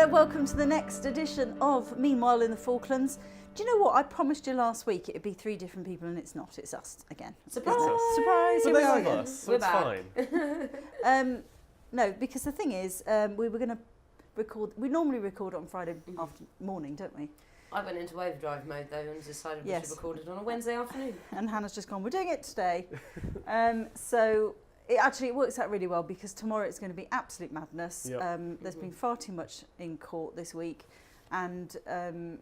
Hello, welcome to the next edition of Meanwhile in the Falklands. Do you know what? I promised you last week it'd be 3 different people, and it's not. It's us again. Surprise! Surprise! But Here we they are love again. us, so We're it's back. fine. No, because the thing is, we were going to record. We normally record on Friday morning, don't we? I went into overdrive mode though and decided we Yes. should record it on a Wednesday afternoon. And Hannah's just gone, we're doing it today. So it works out really well because tomorrow it's going to be absolute madness. Yep. There's been far too much in court this week, and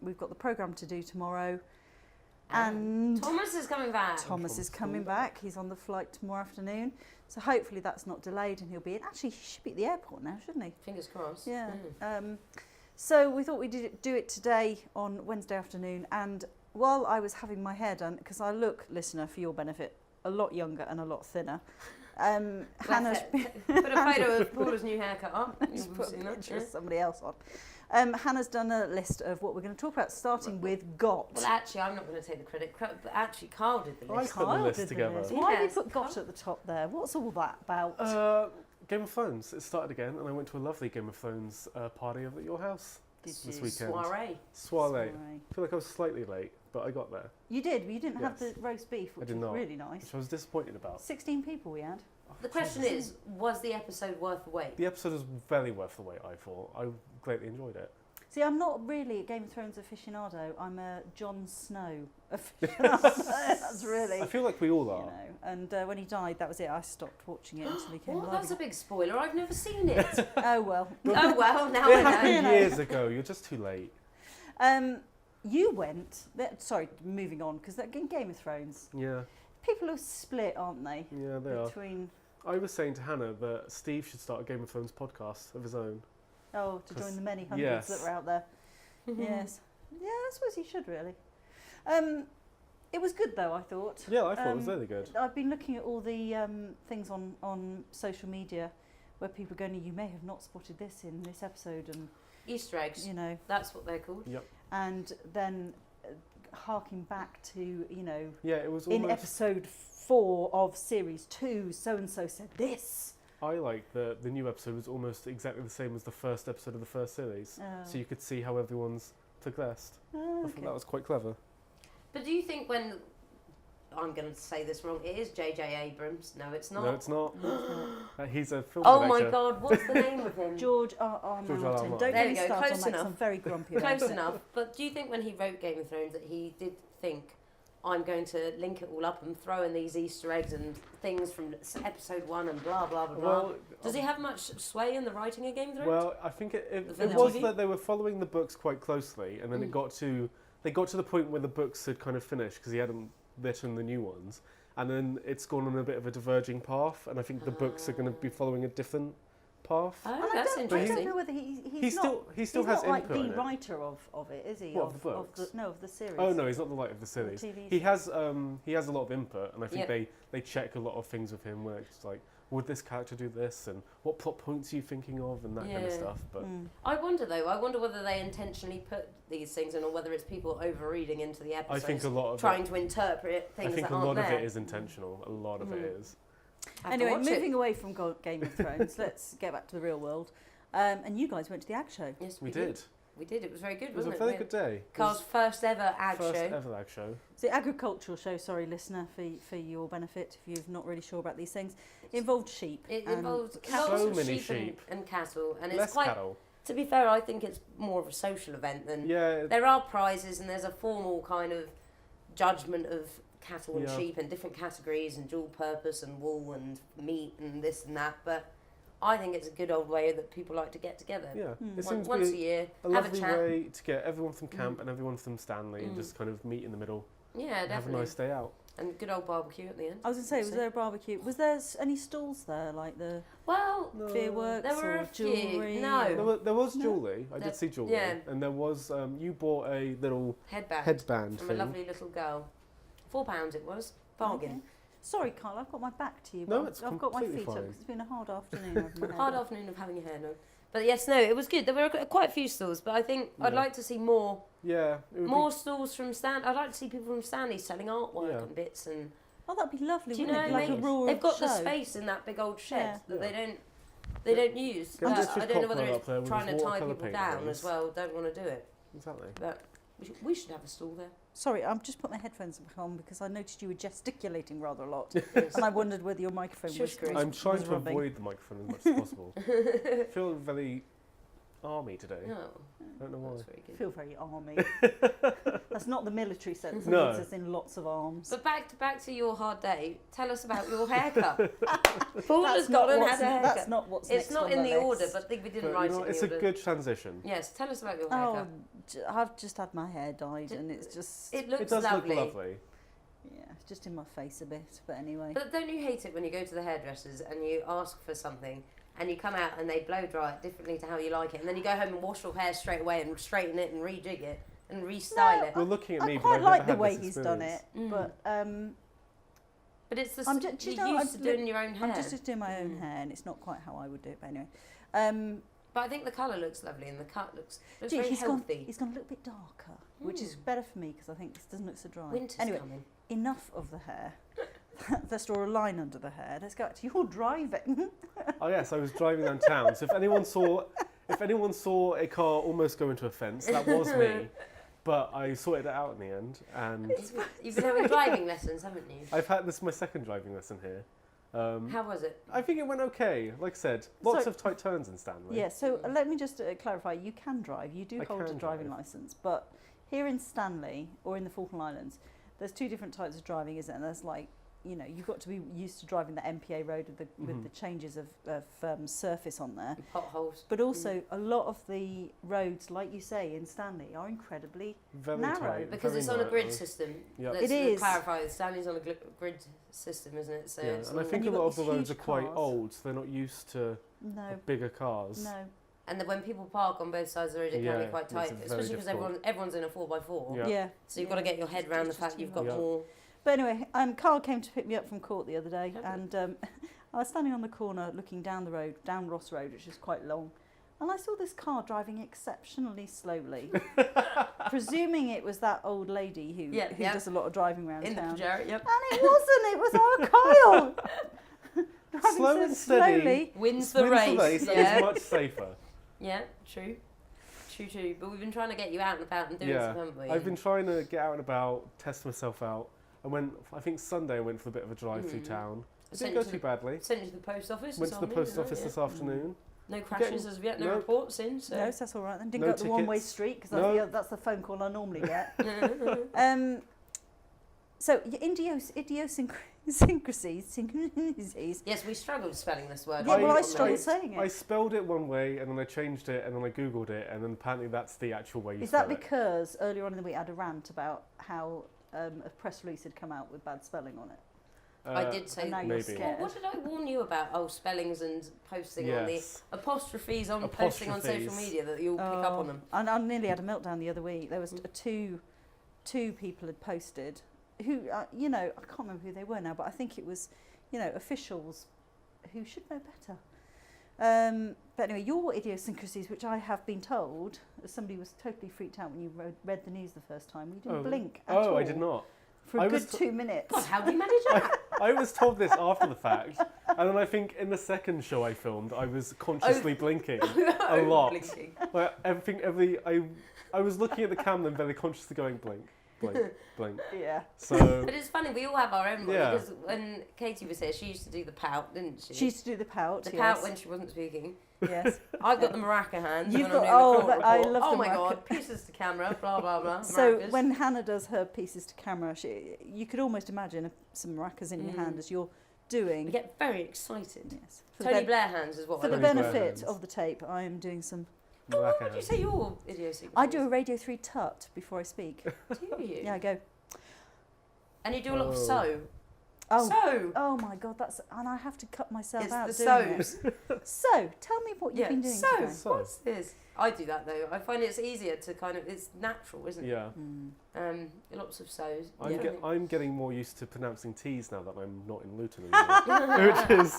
we've got the programme to do tomorrow. And Thomas is coming back. Thomas is coming back. He's on the flight tomorrow afternoon. So hopefully that's not delayed and he'll be in. Actually, he should be at the airport now, shouldn't he? Fingers crossed. Yeah. So we thought we'd do it today on Wednesday afternoon. And while I was having my hair done, because I look, listener, for your benefit, a lot younger and a lot thinner. Hannah's Put a photo of Paula's new haircut up. just You've put a seen that, picture yeah. of somebody else on. Hannah's done a list of what we're going to talk about, starting with GOT. Well, actually, I'm not going to take the credit, but actually, Carl did the I list. put the Kyle list did the together. list. Why have you Yes, put GOT Kyle. at the top there? What's all that about? Game of Thrones. It started again, and I went to a lovely Game of Thrones party over at your house this Did you? weekend. Soiree. Soiree. I feel like I was slightly late, but I got there, You did, but you didn't have Yes. the roast beef, which did was not. really nice. which I was disappointed about. 16 people we had. The question is, was the episode worth the wait? The episode was very worth the wait, I thought. I greatly enjoyed it. See, I'm not really a Game of Thrones aficionado. I'm a Jon Snow aficionado. That's really, I feel like we all you are. know. And when he died, that was it. I stopped watching it until he came Well, alive. that's a big spoiler. I've never seen it. Oh well. Oh well, now It I know. happened years ago. You're just too late. You went. Sorry, moving on, because in Game of Thrones, Yeah, people are split, aren't they? yeah, they are. Between I was saying to Hannah that Steve should start a Game of Thrones podcast of his own. to join 'Cause- the many hundreds yes. that were out there. Yes. Yeah, I suppose he should really. It was good though, I thought. Yeah, I thought it was really good. I've been looking at all the things on social media where people are going, you may have not spotted this in this episode, and Easter eggs. you know, That's what they're called. and then harking back to, you know, Yeah, it was in almost. episode 4 of series 2, so and so said this. I like the new episode was almost exactly the same as the first episode of the first series, so you could see how everyone's progressed. I thought Okay. that was quite clever. But do you think when, I'm going to say this wrong, it is J.J. Abrams? No, it's not. No, it's not. He's a film Oh director. my God, what's the name of him? George R. R. George Martin. R. R. Martin. Don't There get we me go, started close on that 'cause enough. I'm very grumpy about Close it. enough. But do you think when he wrote Game of Thrones that he did think, I'm going to link it all up and throw in these Easter eggs and things from episode 1 and blah, blah, blah, blah? Well, Does he have much sway in the writing of Game of Thrones? well, I think it For the was TV? that they were following the books quite closely, and then they got to the point where the books had kind of finished because he hadn't written the new ones, and then it's gone on a bit of a diverging path, and I think the books are going to be following a different path. Oh, And I that's don't, I interesting. don't know whether he's He still he's has not like input the in it. writer of it, is he? What, of the books? Of the series. Oh no, he's not the light of the series. TV He has a lot of input, and I think Yeah. they check a lot of things with him where it's like, would this character do this, and what plot points are you thinking of, and that kind of Yeah. stuff. But I wonder whether they intentionally put these things in or whether it's people overreading into the I episodes, think a lot of trying to interpret things I think that a aren't lot there. of it is intentional. A lot of it is. Have to Anyway, watch it. moving away from Game of Thrones, let's get back to the real world. And you guys went to the ag show. Yes, We did. We did. It was very good, It was wasn't a very it? good day. It Carl's was first ever ag first show. ever ag show. It's the agricultural show, sorry, listener, for your benefit, if you're not really sure about these things. It involved sheep. It and involves So many sheep sheep. and cattle, and it's Less quite. cattle. To be fair, I think it's more of a social event than Yeah. there are prizes and there's a formal kind of judgment of cattle and Yeah. sheep and different categories and dual purpose and wool and meat and this and that. But I think it's a good old way that people like to get together. Yeah. It Once, seems to once a be year, a have a lovely chat. way to get everyone from camp and everyone from Stanley and just kind of meet in the middle Yeah, and have a definitely. nice day out. And good old barbecue at the end. I was going to say, was there a barbecue? Was there any stalls there, like the Well, No. fireworks there were or a few. jewellery? No. There was No. jewellery. I There- did see jewellery. yeah. And there was, you bought a little headband headband from thing. a lovely little girl. £4 it was. Bargain. Okay. Sorry, Carl, I've got my back to you. No, but it's I've got my completely feet up fine. because it's been a hard afternoon. Over my head. Hard afternoon of having your hair done. But yes, no, it was good. There were quite a few stalls, but I think I'd Yeah. like to see more Yeah. It would more stalls from Stan. I'd like to see people from Stanley selling artwork Yeah. and bits and. Oh, that'd be lovely, Do you wouldn't know it? Like a what I mean? rural They've got show. the space in that big old shed Yeah. that they don't. they don't use. Get I don't know whether Cockburn up there it's with trying his to tie watercolour people paint down lines. as well. Don't want to do it. Exactly. But we should have a stall there. Sorry, I've just put my headphones back on because I noticed you were gesticulating rather a lot, Yes. and I wondered whether your microphone was. Shush, Grace. I'm trying was to rubbing. avoid the microphone as much as possible. I feel very army today. No, I don't know why. that's very good. Feel very army. That's not the military sense. No. It's in lots of arms. But back to your hard day. Tell us about your haircut. Paula's That's not gone and what's- had a haircut. That's not what's It's next not on in the the order, list. but we didn't But, write you know, it in it's the a order. good transition. Yes, tell us about your Oh, haircut. I've just had my hair dyed, and it's just It looks It does lovely. look lovely. yeah, it's just in my face a bit. But anyway, But don't you hate it when you go to the hairdressers and you ask for something and you come out and they blow dry it differently to how you like it, and then you go home and wash your hair straight away and straighten it and rejig it and restyle No, it? You're looking at I me, but quite I've like never the had way this he's done it. Mm. But But it's the I'm ju- do you you're know, used to I'm doing your own hair. I'm just doing my own Mm. hair, and it's not quite how I would do it. But anyway, But I think the colour looks lovely and the cut looks gee, very he's healthy. gone a little bit darker, which is Mm. better for me because I think this doesn't look so dry. Winter's anyway, coming. enough of the hair. Let's draw a line under the hair. Let's go back to your driving. Oh yes, I was driving down town. So if anyone saw a car almost go into a fence, that was me. But I sorted it out in the end, and You've been having driving lessons, haven't you? I've had this is my second driving lesson here. How was it? I think it went okay. Like I said, lots So- of tight turns in Stanley. Yeah, so let me just clarify. You can drive. You do I hold a can driving drive. licence. But here in Stanley or in the Falkland Islands, there's two different types of driving, isn't it? And there's like, you know, you've got to be used to driving the MPA road with Mhm. the changes of surface on there. And potholes. But also, a lot of the roads, like you say, in Stanley are incredibly Very narrow. tight. Because very it's on a grid narrow. system. Yep. Let's It is. clarify, Stanley's on a grid system, isn't it? So Yeah, it's and I all- think a you've got lot of the these roads are huge quite cars. old, so they're not used to no, bigger cars. no. and then when people park on both sides of the road, it can be Yeah, quite it's tight, very especially because difficult. everyone's in a 4x4. Yeah. Yeah. So you've got to get your head It's around the just fact too you've got much. more. But anyway, Carl came to pick me up from court the other day, Lovely. and I was standing on the corner looking down the road, down Ross Road, which is quite long, and I saw this car driving exceptionally slowly, presuming it was that old lady who Yeah, yeah. does a lot of driving around In the town. Pajero, yep. And it wasn't. It was our Kyle. Driving Slow so and steady. slowly. Wins the Wins race. the race and Yeah. is much safer. Yeah, true. True. But we've been trying to get you out and about and doing Yeah, some, haven't we? I've been trying to get out and about, test myself out. I think Sunday I went for a bit of a drive through Mm. town. It Sent didn't go you to too badly. Sent you to the post office. Went to the post office this afternoon. No crashes as of yet. No Nope. reports in. So. No, so that's all right then. Didn't No go up the one-way tickets. street because No. that's the phone call I normally get. No. So your idiosyncrasies. Yes, we struggled spelling this word. Yeah, well, I I- struggled saying it. I spelled it one way and then I changed it and then I googled it and then apparently that's the actual way you Is spell that it. because earlier on in the week I had a rant about how a press release had come out with bad spelling on it? I did say and now you're maybe. scared. What did I warn you about? Oh, spellings and posting on the Yes. apostrophes on posting on social Apostrophes. media that you'll pick up on them. And I nearly had a meltdown the other week. There was two people had posted who, you know, I can't remember who they were now, but I think it was, you know, officials who should know better. But anyway, your idiosyncrasies, which I have been told, as somebody was totally freaked out when you read the news the first time. You didn't blink at all. Oh, I did not. For a I good was 2 minutes. God, how do you manage that? I was told this after the fact, and then I think in the second show I filmed, I was consciously blinking a lot. Blinking. Like I was looking at the camera and very consciously going blink, blink, blink. Yeah. So But it's funny, we all have our own one, Yeah. because when Katie was here, she used to do the pout, didn't she? She used to do the pout. the yes. pout when she wasn't speaking. Yes. I've got the maraca hands. You've when I'm got- doing the court I report. love Oh the my maraca. god, pieces to camera, blah blah blah. So maracas. when Hannah does her pieces to camera, you could almost imagine some maracas in your hand as you're doing. we get very excited. Yes. For the, Tony ben- Blair hands is what for I the love. Tony Blair benefit hands. of the tape, I am doing some. What Maraca would you hands. say your idiosyncrasies? I do a Radio 3 tut before I speak. Do you? Yeah, I go. And you do a lot of Oh. so. Oh, So. oh my God, and I have to cut myself It's out the doing so's. it. So, tell me what you've been doing so, today. So. what's this? I do that though. I find it's easier to kind of, it's natural, isn't it? yeah, Lots of so's. I'm getting more used to pronouncing T's now that I'm not in Luton anymore, which is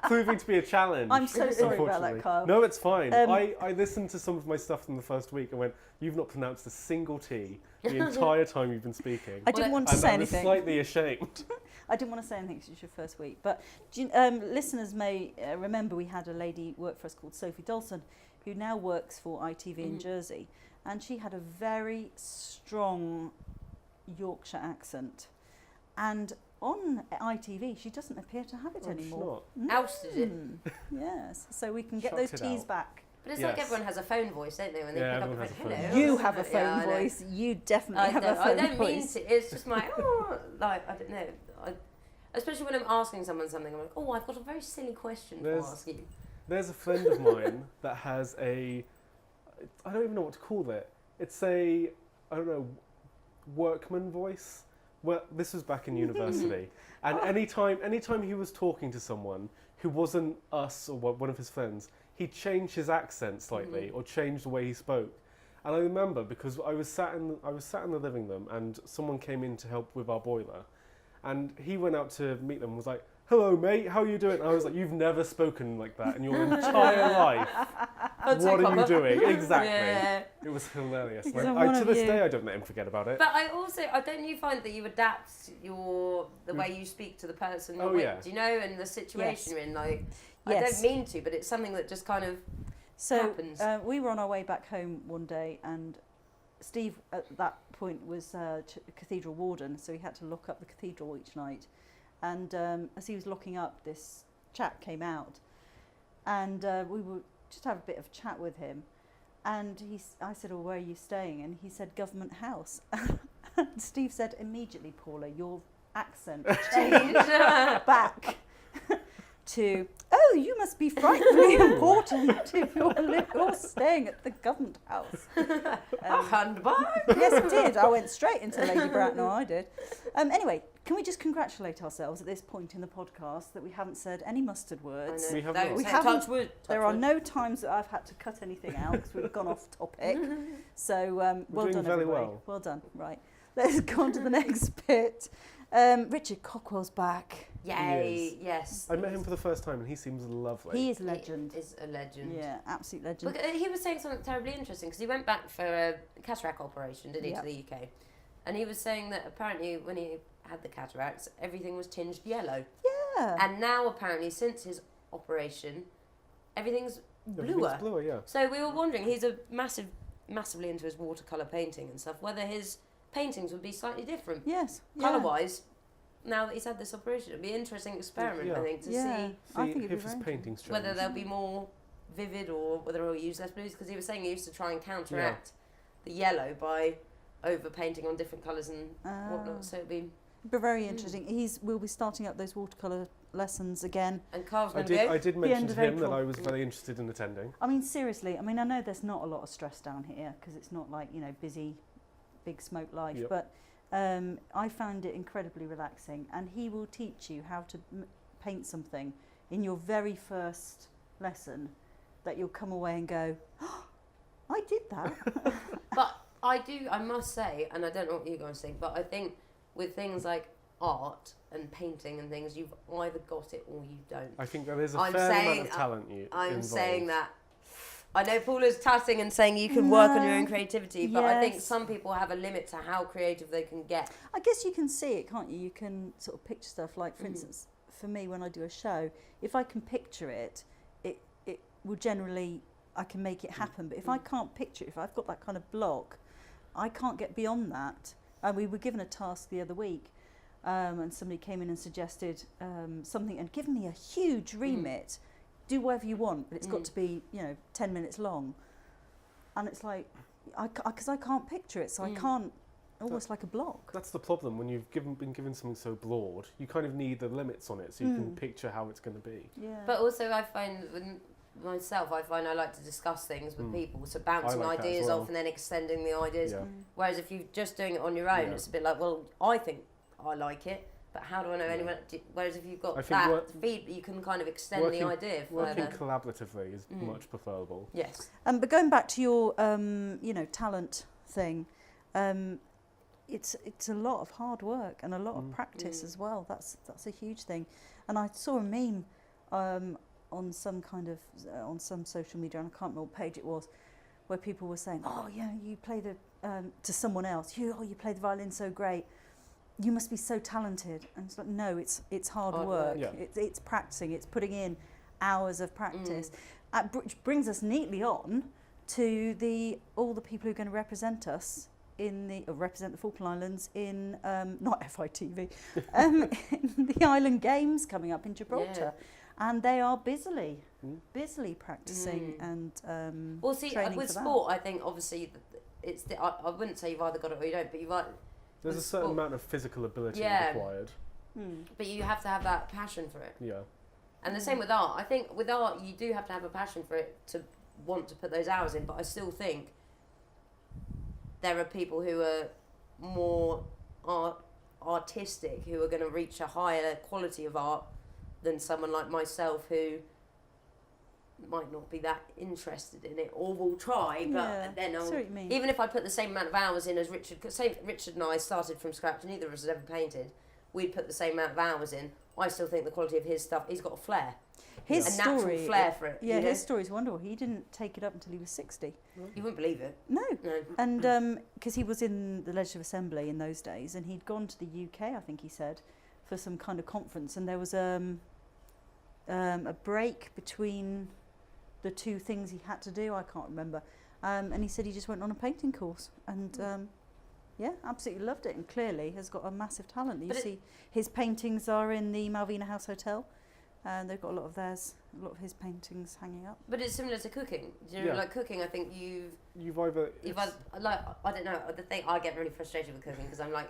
proving to be a challenge. I'm so sorry about that, unfortunately. Kyle. No, it's fine. Um, I listened to some of my stuff from the first week and went, "You've not pronounced a single T the entire time you've been speaking." I didn't want to And say I was anything. slightly ashamed. I didn't want to say anything because it's your first week. But listeners may remember we had a lady work for us called Sophie Dolson, who now works for ITV in Jersey. And she had a very strong Yorkshire accent. And on ITV, she doesn't appear to have it anymore. Ousted it. Yes, so we can get Chucked those it teas out. back. But it's like everyone has a phone voice, don't they? When they Yeah, pick up everyone the has a phone. phone Hello. You have a phone Yeah, I know. voice. You definitely have a phone I don't voice. mean to. It's just my, like, I don't know. Especially when I'm asking someone something, I'm like, oh, I've got a very silly question to ask you. There's a friend of mine that has I don't even know what to call it. It's I don't know, workman voice. Well, this was back in university. And anytime he was talking to someone who wasn't us or one of his friends, he changed his accent slightly or changed the way he spoke. And I remember because I was sat in the living room and someone came in to help with our boiler, and he went out to meet them and was like, "Hello, mate. How are you doing?" And I was like, "You've never spoken like that in your entire life. What are you doing?" Exactly. Yeah. It was hilarious. Because Like, I'm one to of this you. day, I don't let him forget about it. But don't you find that you adapt the way you speak to the person you're Oh, with, yeah. do you know, and the situation you're in? Like, I Yes. don't mean to, but it's something that just kind of So happens. we were on our way back home one day, and Steve at that point was cathedral warden, so he had to lock up the cathedral each night. And as he was locking up, this chap came out, and we were just have a bit of chat with him. And I said, "Oh, where are you staying?" And he said, "Government House." And Steve said, "Immediately, Paula, your accent changed back to, oh, you must be frightfully important if you're staying at the Government House." Handbag? Yes, it did. I went straight into Lady Brat. No, I did. Anyway, can we just congratulate ourselves at this point in the podcast that we haven't said any mustard words? We have Don't not. We say haven't- touch wood. There are no times that I've had to cut anything out because we've gone off topic. So well doing done, very everybody. well. Well done. Right, let's go on to the next bit. Richard Cockwell's back. Yay, yes. I met him for the first time, and he seems lovely. He is a legend. He is a legend. Yeah, absolute legend. But he was saying something terribly interesting because he went back for a cataract operation, didn't he, Yep. to the UK? And he was saying that apparently when he had the cataracts, everything was tinged yellow. Yeah. And now apparently since his operation, everything's Everything's bluer. bluer, yeah. So we were wondering, he's massively into his watercolour painting and stuff, whether his paintings would be slightly different. Yes. Yeah. Colour-wise, now that he's had this operation, it'd be an interesting experiment, Yeah. I think, to Yeah. see I think it'd be if his very paintings change. whether they'll be more vivid or whether he'll use less blues, because he was saying he used to try and counteract the yellow by over painting on different colours and whatnot, so it'd be But very interesting. We'll be starting up those watercolour lessons again. and Carl's I going to go. did The mention end to of him April. that I was very interested in attending. I mean, seriously, I know there's not a lot of stress down here because it's not like, busy, big smoke life, Yep. but I found it incredibly relaxing, and he will teach you how to paint something in your very first lesson that you'll come away and go, oh, I did that. But I must say, and I don't know what you guys think, but I think with things like art and painting and things, you've either got it or you don't. I think there is a I'm fair amount saying- of talent I'm involved. saying that. I know Paula's tatting and saying you can work on your own creativity, but I think Yes. some people have a limit to how creative they can get. I guess you can see it, can't you? You can sort of picture stuff. Like, for instance, for me, when I do a show, if I can picture it, it will generally, I can make it happen. But if I can't picture it, if I've got that kind of block, I can't get beyond that. And we were given a task the other week, and somebody came in and suggested something and given me a huge remit. Do whatever you want, but it's got to be, 10 minutes long. And it's like, because I can't picture it, so I can't, almost like a block. That's the problem when you've been given something so broad. You kind of need the limits on it so you can picture how it's going to be. Yeah. But also I find myself, I like to discuss things with people, so bouncing I like that as ideas well. off and then extending the ideas. Yeah. Whereas if you're just doing it on your own, Yeah. it's a bit like, well, I think I like it, but how do I know anyone? Whereas if you've got I think that feed, you can kind of extend the idea Working further. collaboratively is much preferable. Yes. But going back to your, talent thing, it's a lot of hard work and a lot of practice as well. That's a huge thing. And I saw a meme on some on some social media, and I can't remember what page it was, where people were saying, "Oh, yeah, you play the to someone else. You play the violin so great." you must be so talented. And it's like, no, it's hard work. Yeah. It's practicing. It's putting in hours of practice. Which brings us neatly on to all the people who are going to represent us represent the Falkland Islands in not FITV, in the Island Games coming up in Gibraltar, and they are busily practicing and well, see, training with for sport, I think obviously I wouldn't say you've either got it or you don't, but there's a certain amount of physical ability required. But you have to have that passion for it. Yeah. And the same with art. I think with art, you do have to have a passion for it to want to put those hours in, but I still think there are people who are more artistic, who are going to reach a higher quality of art than someone like myself who might not be that interested in it, or will try, but then even if I put the same amount of hours in as Richard, because say Richard and I started from scratch, neither of us had ever painted, we'd put the same amount of hours in, I still think the quality of his stuff, he's got a flair. His natural flair for it. Yeah, his story's wonderful. He didn't take it up until he was 60. You wouldn't believe it. No. And because he was in the Legislative Assembly in those days, and he'd gone to the UK, I think he said, for some kind of conference, and there was a break between the two things he had to do. I can't remember. And he said he just went on a painting course, and absolutely loved it, and clearly has got a massive talent. You see, his paintings are in the Malvina House Hotel. And they've got a lot of his paintings hanging up. But it's similar to cooking. Do you know, like cooking, I think you've either, like, I don't know, the thing, I get really frustrated with cooking because I'm like,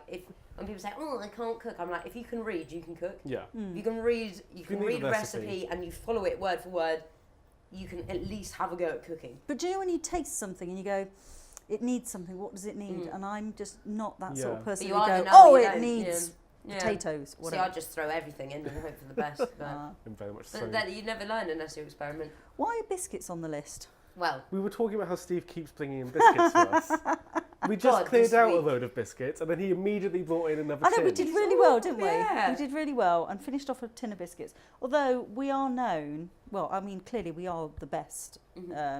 when people say, oh, I can't cook, I'm like, if you can read, you can cook. Yeah. You can read a recipe and you follow it word for word, you can at least have a go at cooking. But do you know when you taste something and you go, it needs something, what does it need? And I'm just not that sort of person who go, it needs... potatoes, whatever. See, I just throw everything in and hope for the best. And very much so. But you never learn unless you experiment. Why are biscuits on the list? Well, we were talking about how Steve keeps bringing in biscuits for us. We just cleared out a load of biscuits, and then he immediately brought in another tin. I know, we did really well, didn't we? Yeah. We did really well and finished off a tin of biscuits. Although we are known, well, I mean, clearly we are the best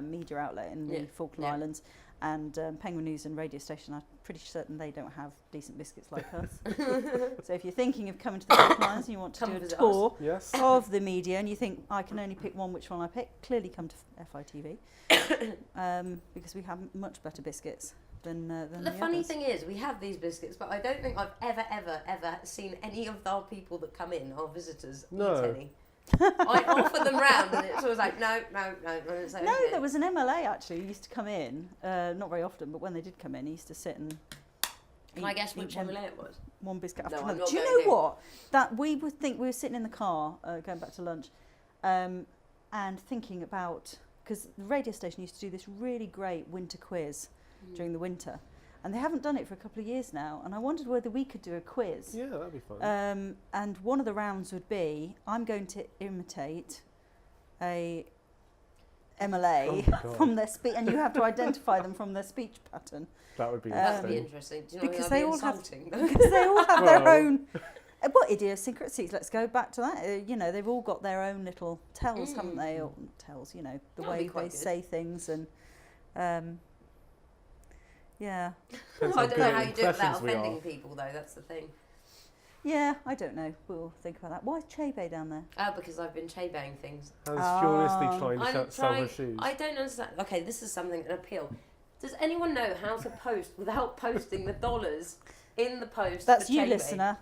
media outlet in the Falkland Islands. And Penguin News and radio station, I'm pretty certain they don't have decent biscuits like us. So if you're thinking of coming to the Falkland Islands and you want to do a tour of the media and you think, I can only pick one, which one I pick, clearly come to FITV. Because we have much better biscuits than the funny others. thing is, we have these biscuits, but I don't think I've ever seen any of our people that come in, our visitors, eat any. I offer them round and it's always like, no. It's like, no, there was an MLA actually who used to come in, not very often, but when they did come in, he used to sit and Can I guess which MLA it was? One biscuit after I'm another. not Do you going know what? That we were sitting in the car going back to lunch and thinking about, because the radio station used to do this really great winter quiz during the winter. And they haven't done it for a couple of years now. And I wondered whether we could do a quiz. Yeah, that'd be fun. And one of the rounds would be, I'm going to imitate a MLA from their speech, and you have to identify them from their speech pattern. That would be That'd be interesting. Do you know because they all have their own idiosyncrasies. Let's go back to that. They've all got their own little tells, haven't they? Or tells, the That'd way they good. say things and. Yeah. I don't know how you do it without offending people, though. That's the thing. Yeah, I don't know. We'll think about that. Why is Chebe down there? Oh, because I've been Chebaying things. How's furiously trying to sell her shoes? I don't understand. Okay, this is an appeal. Does anyone know how to post without posting the dollars in the post? That's you, Chebe? listener.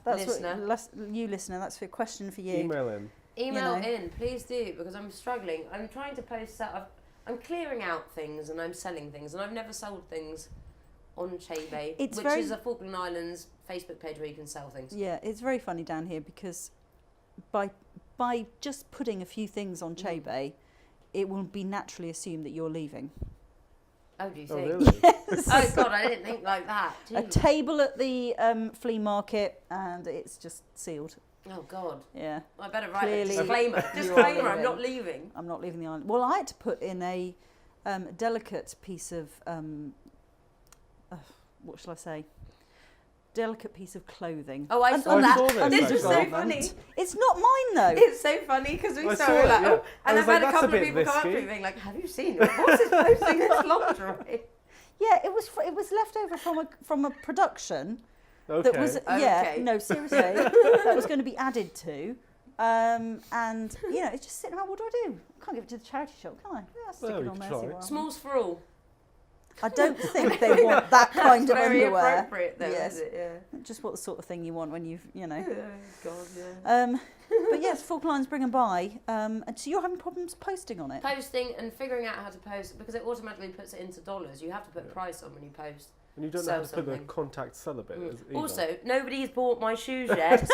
You, listener. That's a question for you. Email in. Email in, please do, because I'm struggling. I'm trying to post that. I'm clearing out things and I'm selling things, and I've never sold things on Chebe, which is a Falkland Islands Facebook page where you can sell things. Yeah, it's very funny down here because by just putting a few things on Chebe, it will be naturally assumed that you're leaving. Oh, do you think? Oh, really? Yes. Oh, God, I didn't think like that. Jeez. A table at the flea market and it's just sealed. Oh, God. Yeah. I better write Clearly, a disclaimer. Disclaimer, I'm not leaving. I'm not leaving the island. Well, I had to put in a delicate piece of... what shall I say? Delicate piece of clothing. Oh, I saw that. This was so funny. It's not mine though. It's so funny because we saw it like, and I've had a couple of people come up to me being like, "Have you seen it? What's this posting this lingerie?" Yeah, it was left over from a production Okay. that was Okay. no, seriously, that was going to be added to. And it's just sitting around. What do I do? I can't give it to the charity shop, can I? Yeah, I'll stick Well, it you on could there. try. See what happens. Smalls for all. I don't think they want that kind of Very underwear. appropriate, though, Yes. is it? Yeah. Just what the sort of thing you want when you've. Oh, God, yeah. But yes, Falklands bring and buy. And so you're having problems posting on it. Posting and figuring out how to post, because it automatically puts it into dollars. You have to put a price on when you post. And you don't know Sell how to put the something. contact seller bit either. Also, nobody's bought my shoes yet.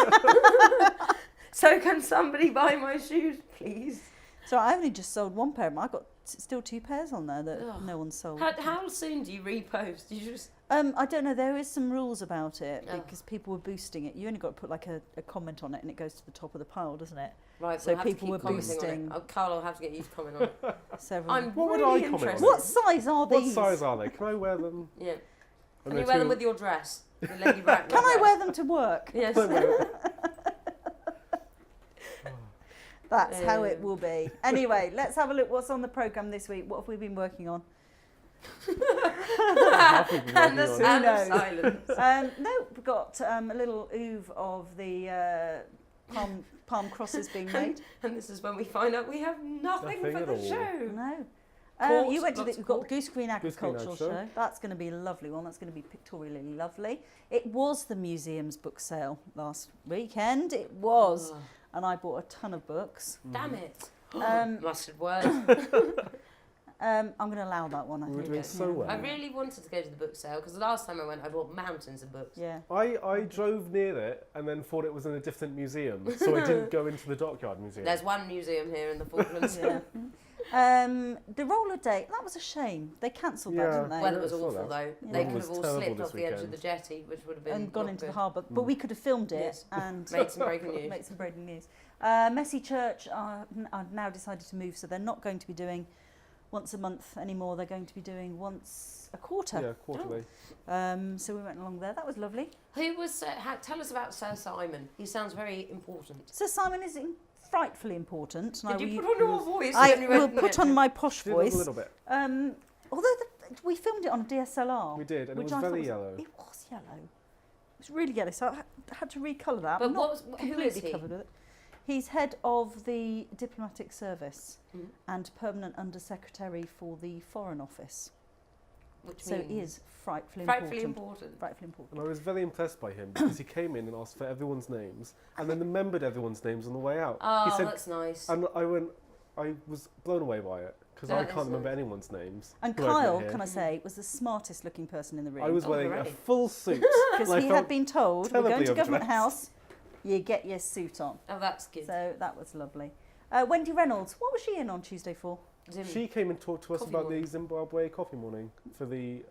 So can somebody buy my shoes, please? So I only just sold one pair. I've got still 2 pairs on there that Ugh. no one's sold. How soon do you repost? You just I don't know. There is some rules about it Oh. because people were boosting it. You only got to put like a comment on it, and it goes to the top of the pile, doesn't it? right. So we'll have people to were keep commenting boosting. on it. Oh, Carl, I'll have to get you to comment on it. Several. I'm What would really I comment on interested. it? What size are What these? size are they? Can I wear them? Yeah. Oh, Can no, you wear them two- with your dress? The Lady Bracknell Can I dress? wear them to work? Yes. Can I wear them? That's how it will be. Anyway, let's have a look what's on the programme this week. What have we been working on? Half of them And are the on. sound of knows? silence. No, we've got a little oeuvre of the palm crosses being made. And this is when we find out we have nothing Nothing for at the all. show. No. Court, You went to lots we've of got court. the Goose Green Agricultural Show. That's going to be a lovely one. That's going to be pictorially lovely. It was the museum's book sale last weekend. It was. Oh, And I bought a ton of books. damn it. Um, Mustard word. I'm going to allow that one, I We were think. doing so well. I really wanted to go to the book sale because the last time I went, I bought mountains of books. Yeah. I drove near it and then thought it was in a different museum, so I didn't go into the Dockyard Museum. There's one museum here in the Falklands. Yeah. The roller day, that was a shame. They cancelled that, Yeah. didn't they? Weather was I saw awful that. though. Yeah. They Weather could was have all terrible slipped this off the edge of weekend. the jetty, which would have been And gone not into the good. harbour. But we could have filmed it Yes. and Made some breaking news. make some breaking news. Messy Church are now decided to move, so they're not going to be doing once a month anymore. They're going to be doing once a quarter. Yeah, quarterly. So we went along there. That was lovely. Who was? Tell us about Sir Simon. He sounds very important. So Simon is frightfully important. And Did you I put on your voice? I when you will went put there? on my posh Did it a voice. little bit. Although we filmed it on a DSLR. We did, and it which was I thought very yellow. It was yellow. It was really yellow, so I had to recolour that. But I'm not who is completely he? covered with it. He's head of the diplomatic service Mhm. and permanent undersecretary for the Foreign Office. Which So means he is frightfully frightfully important. important. Frightfully important. And I was very impressed by him because he came in and asked for everyone's names and then remembered everyone's names on the way out. Oh, he said, that's nice. and I was blown away by it because I That can't is remember nice. anyone's names. And who I've met Kyle, here. can I say, was the smartest looking person in the room. I was Oh, wearing a hooray. full suit. Because and I he felt had been told, we're going terribly to Government overdressed. House, you get your suit on. Oh, that's good. So that was lovely. Wendy Reynolds, what was she in on Tuesday for? Zim. She came and talked to us Coffee about morning. the Zimbabwe coffee morning for the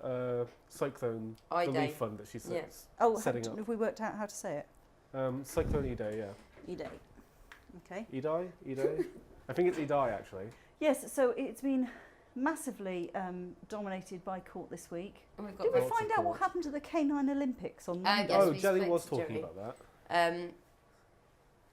cyclone Eye relief day. fund that she says. Yes. Oh, Setting up. have we worked out how to say it? Cyclone Idai, yeah. Idai. Okay. Idai? I think it's Idai actually. Yes, so it's been massively dominated by court this week. And we've got Did we Lots of find out what court. happened to the Canine Olympics on Yes, Monday? Oh, we Jelly spoke was to talking Jeremy. about that.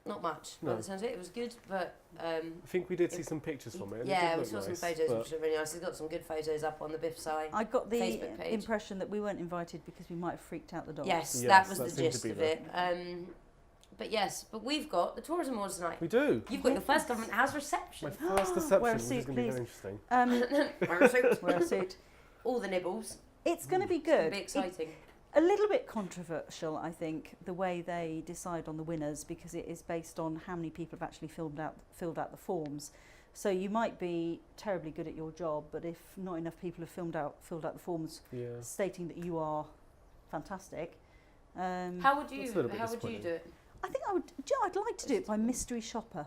Not much. No. By the sounds of it, it was good, but I think we did see some pictures from it. And yeah, it we did saw look some nice, photos, but which are really nice. He's got some good photos up on the Biff site. I got the Facebook page. impression that we weren't invited because we might have freaked out the dogs. Yes, Yes, that was that the seemed to gist be of the- it. But we've got the Tourism Awards tonight. We do. You've got your first Government House reception. My first reception, Wear a which is suit, going to be please. very interesting. Wear a suit. Wear a suit. All the nibbles. It's going to be It's going good. to be exciting. A little bit controversial, I think, the way they decide on the winners because it is based on how many people have actually filled out the forms. So you might be terribly good at your job, but if not enough people have filled out the forms Yeah. stating that you are fantastic, How would you? That's a little bit How would you disappointing. do it? I think I'd like to do it by mystery shopper.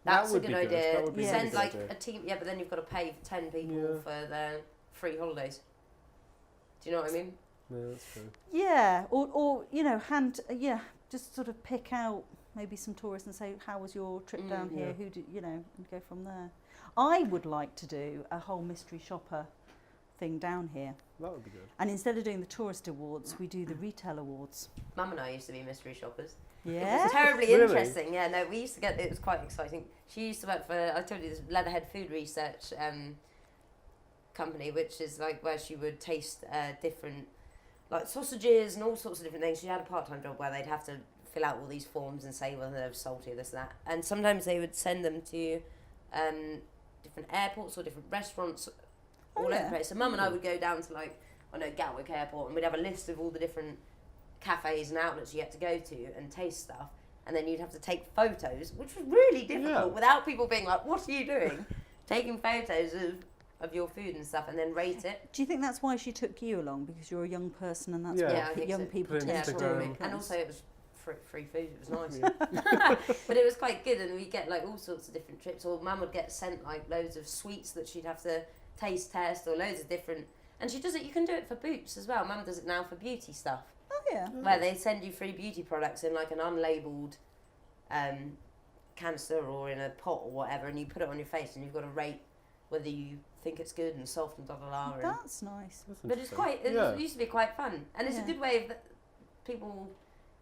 That's would a be good good. idea. That would be a Send really good like idea. a team. Yeah, but then you've got to pay 10 people Yeah. for their free holidays. Do you know what I mean? No, that's true. Yeah, or just sort of pick out maybe some tourists and say, how was your trip down here? Yeah. Who did and go from there. I would like to do a whole mystery shopper thing down here, That would be good. and instead of doing the tourist awards, we do the retail awards. Mum and I used to be mystery shoppers. It Yeah, was terribly Really? interesting. Yeah, no, we used to get. It was quite exciting. She used to work for. I told you this Leatherhead Food Research company, which is like where she would taste different like sausages and all sorts of different things. She had a part-time job where they'd have to fill out all these forms and say whether they were salty or this and that. And sometimes they would send them to different airports or different restaurants all over the place. So Mum and I would go down to like, I know, Gatwick Airport, and we'd have a list of all the different cafes and outlets you had to go to and taste stuff. And then you'd have to take photos, which was really difficult without people being like, what are you doing? Taking photos of your food and stuff and then rate it. Do you think that's why she took you along? Because you're a young person and that's Yeah. what young people Put it tend to Instagram. do. And also it was free food, it was nice. But it was quite good, and we get like all sorts of different trips, or Mum would get sent like loads of sweets that she'd have to taste test, or loads of different, and she does it, you can do it for Boots as well. Mum does it now for beauty stuff. Oh yeah. Where they send you free beauty products in like an unlabelled canister or in a pot or whatever, and you put it on your face and you've got to rate whether you think it's good and soft and blah blah blah. That's nice. But it's quite, it used to be quite fun, and it's a good way of people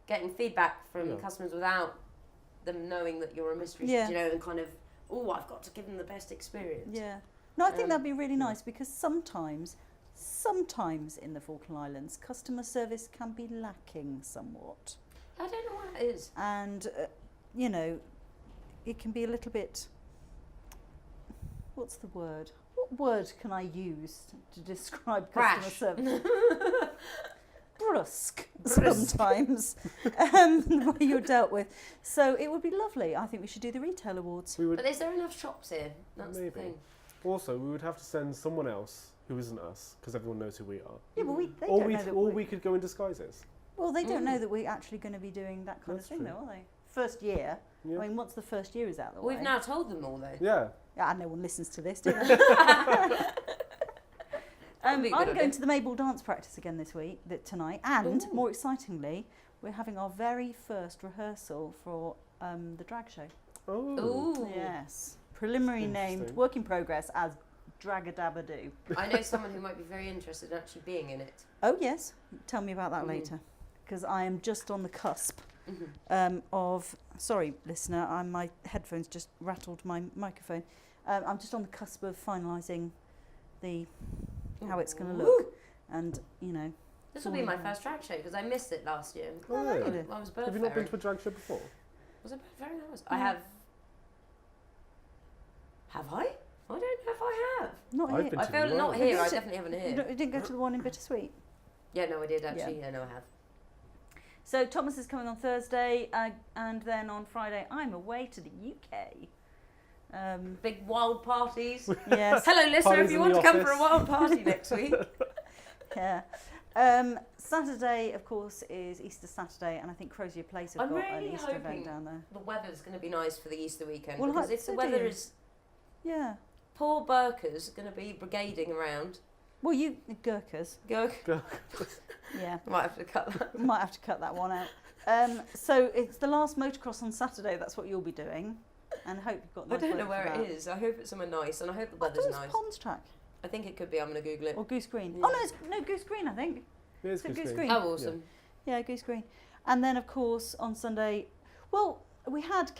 getting feedback from customers without them knowing that you're a mystery, you know, and kind of, I've got to give them the best experience. Yeah. No, I think that'd be really nice, because sometimes in the Falkland Islands, customer service can be lacking somewhat. I don't know what it is. And, you know, it can be a little bit, what's the word? What word can I use to describe customer service? Brusque sometimes, the way you're dealt with. So it would be lovely. I think we should do the retail awards. But is there enough shops here? That's the thing. Also, we would have to send someone else who isn't us, because everyone knows who we are. Yeah, but they don't know that we could go in disguises. Well, they don't know that we're actually going to be doing that kind of thing, though, are they? First year. Yeah. I mean, once the first year is out the way. We've now told them all, though. Yeah. Yeah, no one listens to this, do they? I'm going to the Mayball dance practice again tonight, and more excitingly, we're having our very first rehearsal for the drag show. Oh. Yes. Preliminary named, work in progress as Drag-a-Dabba-Doo. I know someone who might be very interested in actually being in it. Oh yes, tell me about that later, because I am just on the cusp of. Sorry, listener, my headphones just rattled my microphone. I'm just on the cusp of finalising how it's going to look, and you know. This will be my first drag show because I missed it last year. Oh, really? I was bird Have you not been to a drag show before? Was it very nice? I have. Have I? I don't know if I have. Not I've here. been I to feel one. not here. I definitely haven't here. You didn't go to the one in Bittersweet? Yeah, no, I did actually. Yeah, no, I have. So Thomas is coming on Thursday, and then on Friday I'm away to the UK. Big wild parties. Yes. Hello, listener. Parties If you in want the to come for a office. wild party next week. Yeah. Saturday, of course, is Easter Saturday, and I think Crozier Place have I'm got really an Easter hoping event down there. the weather's going to be nice for the Easter weekend. Well, because if the weather is Yeah. poor Burkers going to be brigading around. Well, you Gurkhas. Yeah. Might have to cut that. Might have to cut that one out. So it's the last motocross on Saturday. That's what you'll be doing, and I hope you've got. I Nice don't know weather where for it that. is. I hope it's somewhere nice, and I hope the I weather's thought it was nice. Ponds Track I think it could be. I'm going to Google it. or Goose Green. Yeah. Oh no, it's Goose Green. I think. It is Is it Goose Goose Green. Green? Oh, awesome. Yeah, Goose Green. And then of course on Sunday, well, we had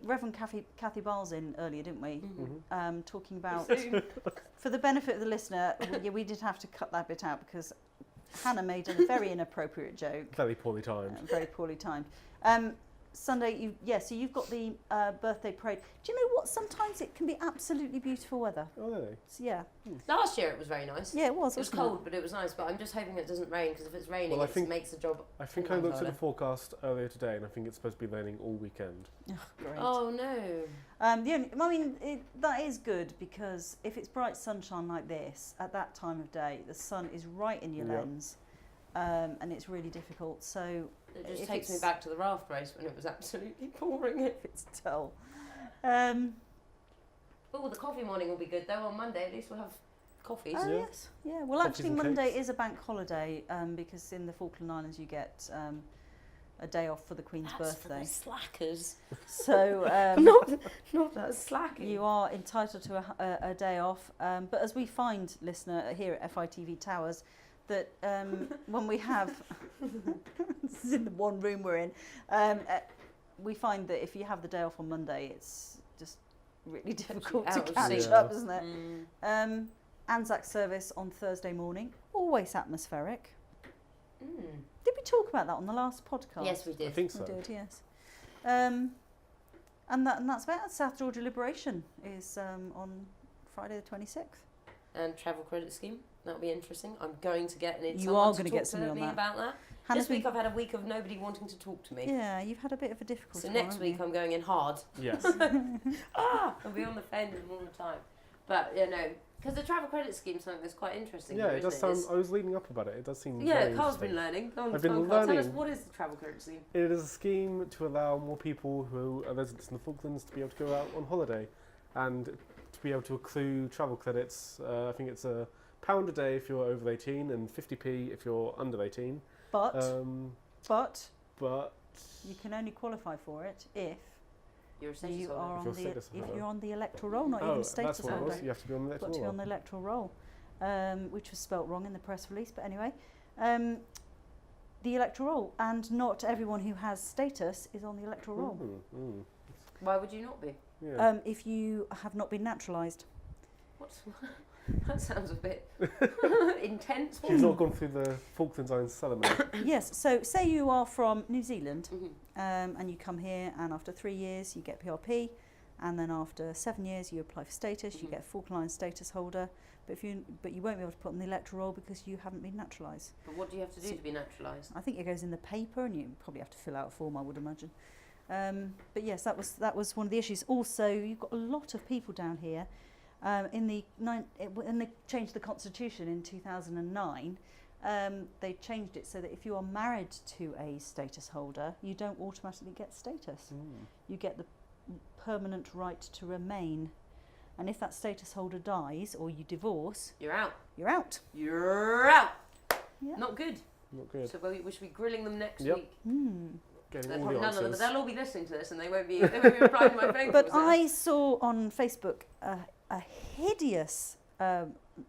Reverend Kathy Barles in earlier, didn't we? Mm-hmm. Talking about, for the benefit of the listener, we did have to cut that bit out because Hannah made a very inappropriate joke. Very poorly timed. Very poorly timed. Sunday, so you've got the birthday parade. Do you know what? Sometimes it can be absolutely beautiful weather. Oh, really? So, yeah. Last year it was very nice. Yeah, it was. It was wasn't cold, but it was nice. But I'm just hoping it doesn't rain because if it's raining, Well, I it think- makes the job. I think I 10 times looked at the harder. forecast earlier today, and I think it's supposed to be raining all weekend. Great. Oh no! That is good because if it's bright sunshine like this at that time of day, the sun is right in your Yeah. lens, and it's really difficult. So It just if takes me it's- back to the raft race when it was absolutely pouring it. it's dull. Oh, the coffee morning will be good though. On Monday, at least we'll have coffees. Oh Yeah. yes, yeah. Well, Coffees actually, and Monday cakes. is a bank holiday because in the Falkland Islands you get a day off for the Queen's That's for birthday. the slackers. So Not that slacking. you are entitled to a day off. But as we find, listener, here at FITV Towers, that when we have, this is in the one room we're in, we find that if you have the day off on Monday, it's just really difficult to out of catch sync. up, isn't it? Mm. Anzac service on Thursday morning, always atmospheric. Did we talk about that on the last podcast? Yes, we did. I think so. We did, yes. And that's about it. South Georgia Liberation is on Friday the 26th. And travel credit scheme. That'll be interesting. I'm going to get an You are going to get somebody on me that. about that. Hannah's This week I've had a week of nobody wanting to talk to me. Yeah, you've had a bit of a difficult So time, next haven't week you? I'm going in hard. Yes. I'll be on the phone all the time. But, because the travel credit scheme is something that's quite interesting. Yeah, here, it does isn't sound. I was leading up about it. It does seem. Yeah, very Carl's been interesting. learning. Go on, I've been Carl, tell us, learning. what is the travel credit scheme? It is a scheme to allow more people who are residents in the Falklands to be able to go out on holiday, and to be able to accrue travel credits. I think it's £1 a day if you're over 18, and 50p if you're under 18. But But you can only qualify for it if You're a status you holder. are If on you're the status holder. you're on the electoral roll, not oh, even status that's what it holder. was. You have to be on the Got to electoral be roll. on the electoral roll, which was spelt wrong in the press release. But anyway, the electoral roll, and not everyone who has status is on the electoral roll. Why would you not be? Yeah. If you have not been naturalised. What's that sounds a bit intense. She's not gone through the Falklands Islands ceremony. Yes, so say you are from New Zealand Mhm. and you come here, and after 3 years you get PRP, and then after 7 years you apply for status, you Mhm. get a Falkland Islands status holder, but you won't be able to put on the electoral roll because you haven't been naturalised. But what do you have to do So- to be naturalised? I think it goes in the paper, and you probably have to fill out a form, I would imagine. But yes, that was one of the issues. Also, you've got a lot of people down here. When they changed the constitution in 2009, they changed it so that if you are married to a status holder, you don't automatically get status. You get the permanent right to remain. And if that status holder dies or you divorce, You're out. you're out. You're out. Yeah. Not good. Not good. So we should be grilling them next Yep. week. Getting They're all probably the none of them, answers. they'll all be listening to this and they won't be replying to my phone But calls. I saw on Facebook a hideous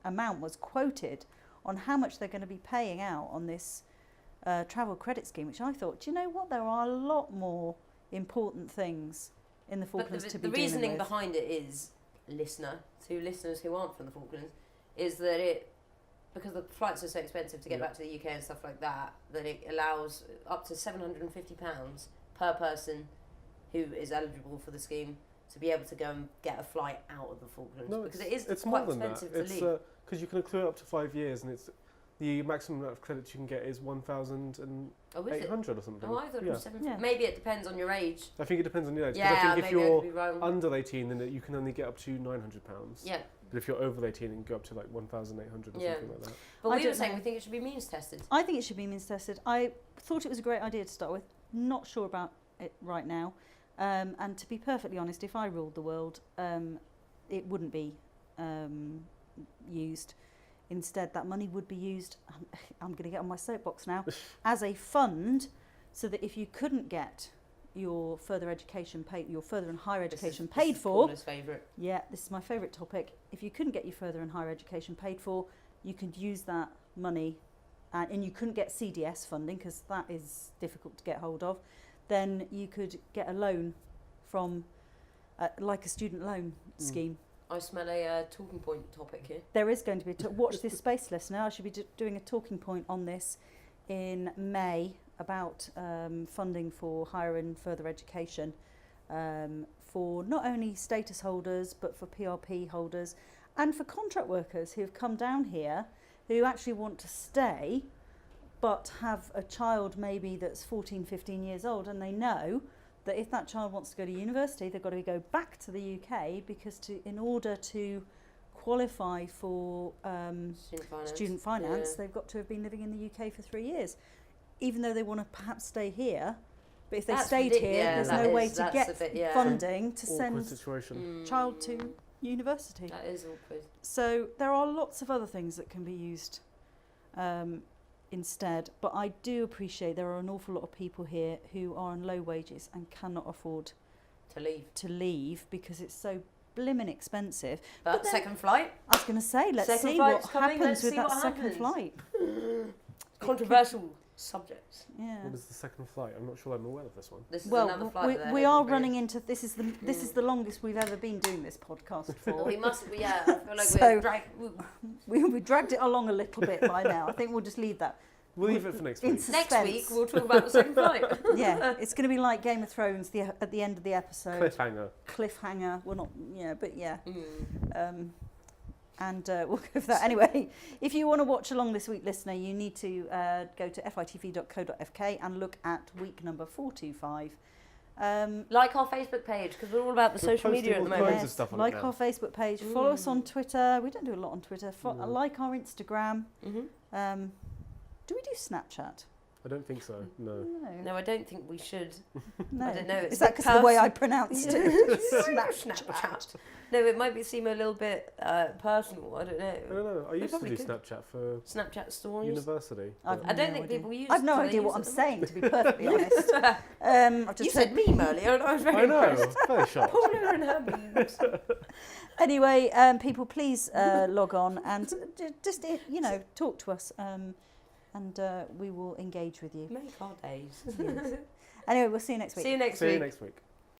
amount was quoted on how much they're going to be paying out on this travel credit scheme, which I thought, do you know what? There are a lot more important things in the But Falklands the to be reasoning dealing with. behind it is, listeners who aren't from the Falklands, is that because the flights are so expensive to get Yeah. back to the UK and stuff like that, that it allows up to £750 per person who is eligible for the scheme to be able to go and get a flight out of the Falklands. No, because it is it's quite more than that. expensive to It's leave. because you can accrue it up to 5 years, and it's the maximum amount of credits you can get is 1,800 Oh, is it? or something. Oh, I thought it was 750. Yeah. Maybe it depends on your age. I think it depends on your age. 'cause Yeah, I think if maybe I you're could be wrong. under 18, then you can only get up to £900. Yeah, But if you're over 18, it can go up to like 1,800 or Yeah. something like that. but I we were don't saying know. we think it should be means tested. I think it should be means tested. I thought it was a great idea to start with. Not sure about it right now. And to be perfectly honest, if I ruled the world, it wouldn't be used. Instead, that money would be used, I'm going to get on my soapbox now, as a fund, so that if you couldn't get your further education paid, your further and higher education paid for, Paula's favourite. yeah, this is my favourite topic. If you couldn't get your further and higher education paid for, you could use that money, and you couldn't get CDS funding because that is difficult to get hold of, then you could get a loan from, like a student loan scheme. I smell a talking point topic here. There is going to be, watch this space, listener. I should be doing a talking point on this in May about funding for higher and further education for not only status holders but for PRP holders and for contract workers who have come down here who actually want to stay but have a child maybe that's 14, 15 years old, and they know that if that child wants to go to university, they've got to go back to the UK because in order to qualify for student finance, Yeah. they've got to have been living in the UK for 3 years. Even though they want to perhaps stay here, but if they That's stayed ridiculous. here, Yeah, there's that no way is- to that's get a bit, yeah. funding to Awkward send situation. child to university. That is awkward. So there are lots of other things that can be used instead, but I do appreciate there are an awful lot of people here who are on low wages and cannot afford To leave. to leave because it's so blimmin' expensive. But then- second flight? I was going to say, let's Second see flight's what coming, happens let's with see that what second happens. flight. Controversial subject. Yeah. What is the second flight? I'm not sure I'm aware of this one. This is Well, another flight. that we are everybody- running into this is the longest we've ever been doing this podcast Well, for. we must. Yeah, I feel like So- we're we dragged it along a little bit by now. I think we'll just leave that. We'll leave it for next week. In suspense. Next week we'll talk about the second flight. Yeah, it's going to be like Game of Thrones at the end of the episode. Cliffhanger. Well, not, yeah, but yeah. Mm. And we'll go for that. Anyway, if you want to watch along this week, listener, you need to go to fitv.co.fk and look at week number 425. Like our Facebook page, because we're all about the social media at the moment. Loads of stuff on like it now. our Facebook page. Follow us on Twitter. We don't do a lot on Twitter. Like our Instagram. Mm-hmm. Do we do Snapchat? I don't think so. No. No, I don't think we should. No. I don't know. It's Is that because of the way I pronounced it? Snapchat. No, it might seem a little bit personal. I don't know. I don't know. I used to do probably could. Snapchat for Snapchat stories. university. I've I don't no think idea. people use. I've no do they idea what use I'm it? saying, to be perfectly honest. I've just You said meme earlier, and I was very I know. impressed. Very shocked. Paula and her memes. Anyway, people, please log on and just talk to us, and we will engage with you. Make our days. Yes. Anyway, we'll see you next week. See you next See week. you next week.